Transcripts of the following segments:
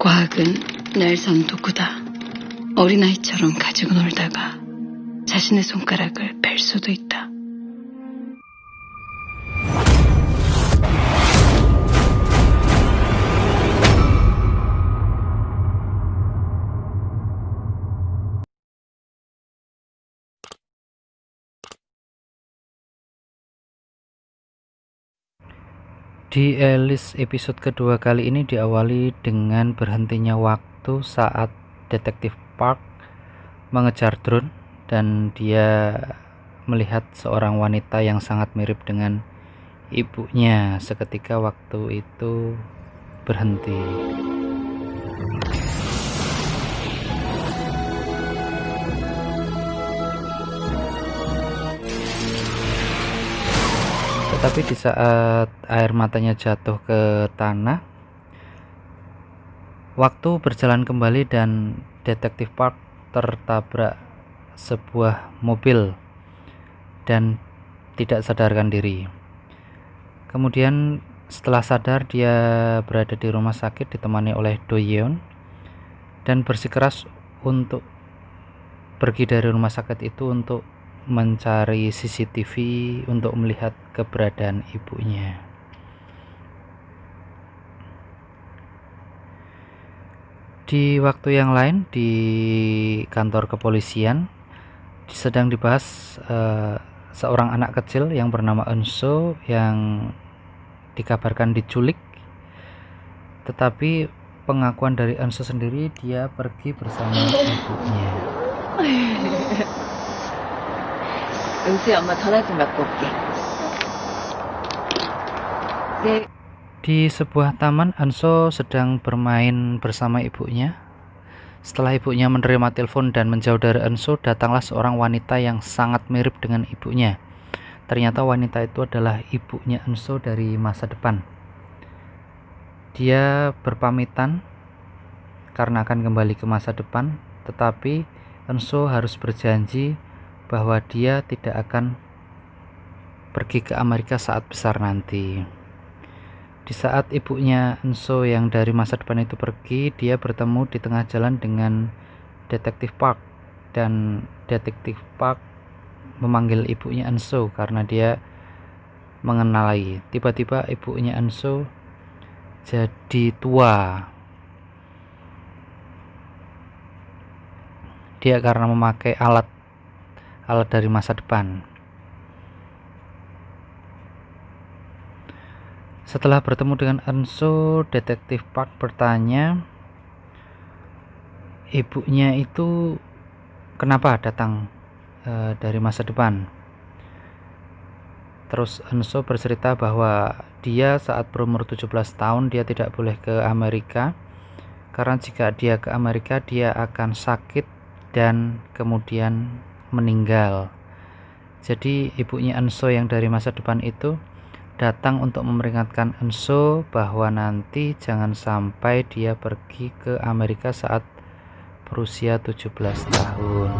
과학은 넬선 도구다. 어린아이처럼 가지고 놀다가 자신의 손가락을 뺄 수도 있다. Di Alice episode kedua kali ini diawali dengan berhentinya waktu saat detektif Park mengejar drone dan dia melihat seorang wanita yang sangat mirip dengan ibunya seketika waktu itu berhenti. Tetapi di saat air matanya jatuh ke tanah, waktu berjalan kembali dan detektif Park tertabrak sebuah mobil dan tidak sadarkan diri. Kemudian setelah sadar, dia berada di rumah sakit ditemani oleh Do Yeon dan bersikeras untuk pergi dari rumah sakit itu untuk mencari CCTV untuk melihat keberadaan ibunya. Di waktu yang lain di kantor kepolisian sedang dibahas seorang anak kecil yang bernama Eunso yang dikabarkan diculik, tetapi pengakuan dari Eunso sendiri dia pergi bersama ibunya. Di sebuah taman, Eunso sedang bermain bersama ibunya. Setelah ibunya menerima telepon dan menjauh dari Eunso, datanglah seorang wanita yang sangat mirip dengan ibunya. Ternyata wanita itu adalah ibunya Eunso dari masa depan. Dia berpamitan karena akan kembali ke masa depan, tetapi Eunso harus berjanji bahwa dia tidak akan pergi ke Amerika saat besar nanti. Di saat ibunya Eunso yang dari masa depan itu pergi, dia bertemu di tengah jalan dengan detektif Park, dan detektif Park memanggil ibunya Eunso karena dia mengenali. Tiba-tiba ibunya Eunso jadi tua. Dia karena memakai alat dari masa depan. Setelah bertemu dengan Eunso, detektif Park bertanya, ibunya itu kenapa datang dari masa depan. Terus Eunso bercerita bahwa dia saat berumur 17 tahun dia tidak boleh ke Amerika karena jika dia ke Amerika dia akan sakit dan kemudian meninggal. Jadi ibunya Eunso yang dari masa depan itu datang untuk memperingatkan Eunso bahwa nanti jangan sampai dia pergi ke Amerika saat berusia 17 tahun.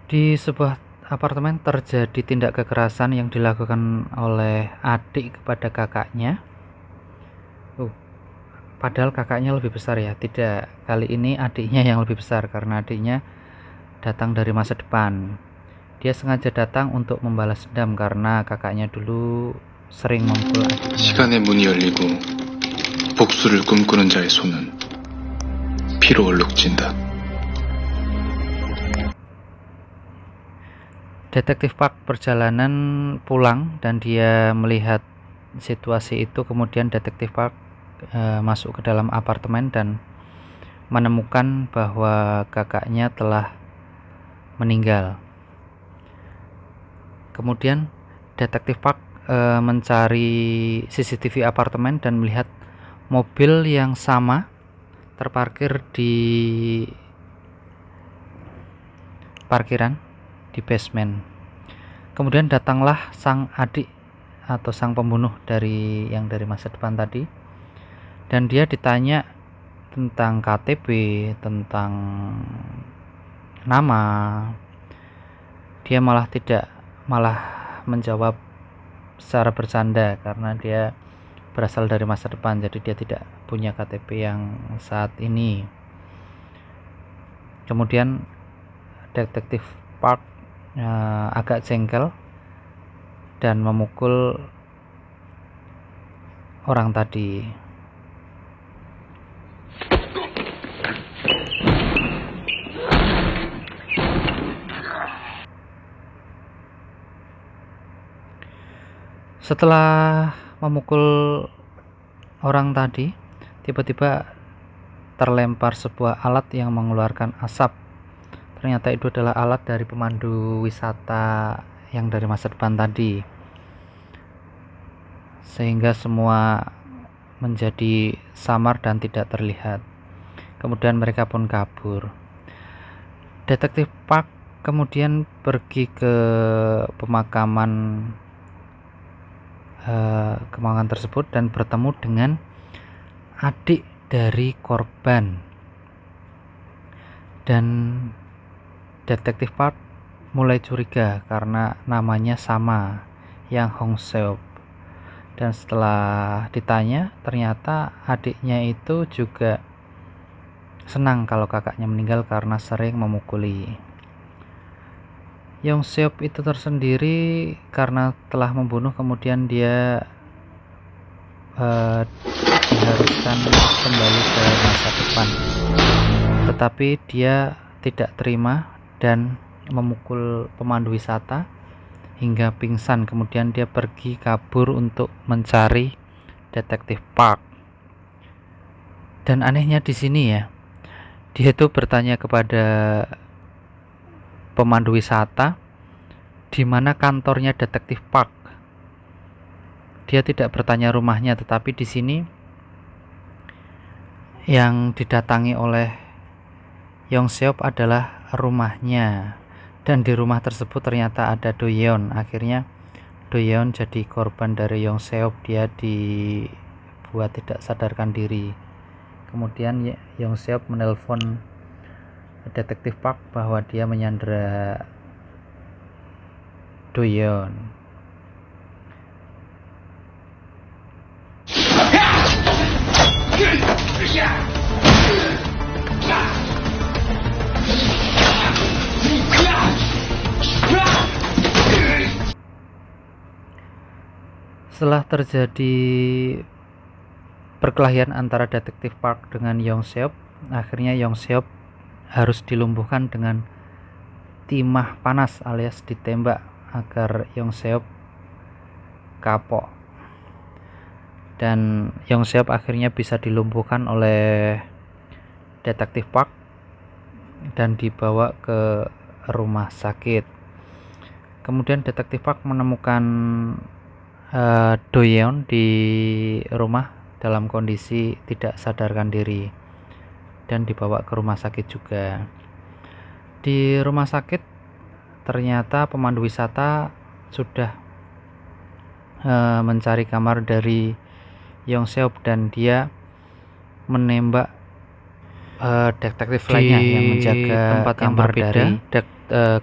Di sebuah apartemen terjadi tindak kekerasan yang dilakukan oleh adik kepada kakaknya. Padahal kakaknya lebih besar ya. Tidak, kali ini adiknya yang lebih besar karena adiknya datang dari masa depan. Dia sengaja datang untuk membalas dendam karena kakaknya dulu sering memukul adiknya. 시간의 문이 열리고 복수를 꿈꾸는 자의 손은 피로 얼룩진다. Detektif Park perjalanan pulang dan dia melihat situasi itu. Kemudian detektif Park masuk ke dalam apartemen dan menemukan bahwa kakaknya telah meninggal. Kemudian detektif Park mencari CCTV apartemen dan melihat mobil yang sama terparkir di parkiran di basement. Kemudian datanglah sang adik atau sang pembunuh dari masa depan tadi, dan dia ditanya tentang KTP, tentang nama. Dia malah tidak malah menjawab secara bercanda karena dia berasal dari masa depan, jadi dia tidak punya KTP yang saat ini. Kemudian detektif Park agak jengkel dan memukul orang tadi. Setelah memukul orang tadi, tiba-tiba terlempar sebuah alat yang mengeluarkan asap. Ternyata itu adalah alat dari pemandu wisata yang dari masa depan tadi, sehingga semua menjadi samar dan tidak terlihat. Kemudian mereka pun kabur. Detektif Park kemudian pergi ke pemakaman tersebut dan bertemu dengan adik dari korban, dan detektif Park mulai curiga karena namanya sama, Yang Hong Seop. Dan setelah ditanya, ternyata adiknya itu juga senang kalau kakaknya meninggal karena sering memukuli. Yong Seop itu tersendiri karena telah membunuh, kemudian dia diharuskan kembali ke masa depan, tetapi dia tidak terima dan memukul pemandu wisata hingga pingsan. Kemudian dia pergi kabur untuk mencari detektif Park. Dan anehnya di sini ya, dia itu bertanya kepada pemandu wisata di mana kantornya detektif Park. Dia tidak bertanya rumahnya, tetapi di sini yang didatangi oleh Yong Seop adalah rumahnya, dan di rumah tersebut ternyata ada Do Yeon. Akhirnya Do Yeon jadi korban dari Yong Seop, dia dibuat tidak sadarkan diri. Kemudian Yong Seop menelpon detektif Park bahwa dia menyandera Do Yeon. Setelah terjadi perkelahian antara detektif Park dengan Yong Seop, akhirnya Yong Seop harus dilumpuhkan dengan timah panas alias ditembak agar Yong Seop kapok. Dan Yong Seop akhirnya bisa dilumpuhkan oleh detektif Park dan dibawa ke rumah sakit. Kemudian detektif Park menemukan Do Yeon di rumah dalam kondisi tidak sadarkan diri dan dibawa ke rumah sakit juga. Di rumah sakit ternyata pemandu wisata sudah mencari kamar dari Yong Seop dan dia menembak detektif lainnya yang menjaga tempat yang berbeda.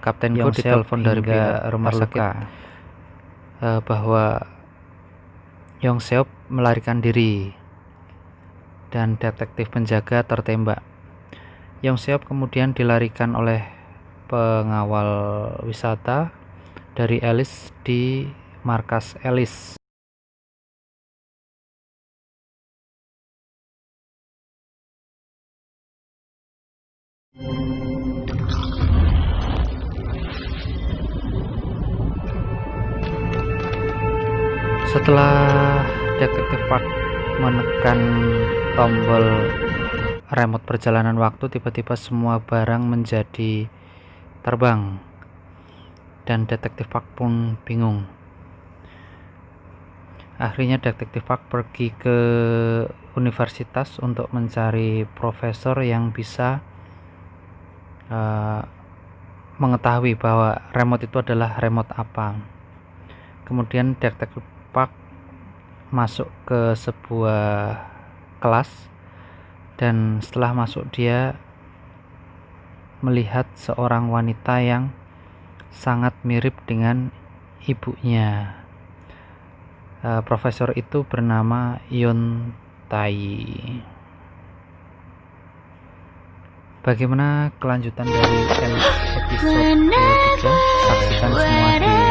Kapten Go ditelepon dari pihak rumah sakit bahwa Yong Seop melarikan diri dan detektif penjaga tertembak. Yong Seop kemudian dilarikan oleh pengawal wisata dari Alice di markas Alice. Setelah detektif Park menekan tombol remote perjalanan waktu, tiba-tiba semua barang menjadi terbang dan detektif Park pun bingung. Akhirnya detektif Park pergi ke universitas untuk mencari profesor yang bisa mengetahui bahwa remote itu adalah remote apa. Kemudian detektif Park masuk ke sebuah kelas, dan setelah masuk dia melihat seorang wanita yang sangat mirip dengan ibunya. Profesor itu bernama Yun Tai. Bagaimana kelanjutan dari episode 23? Saksikan semua di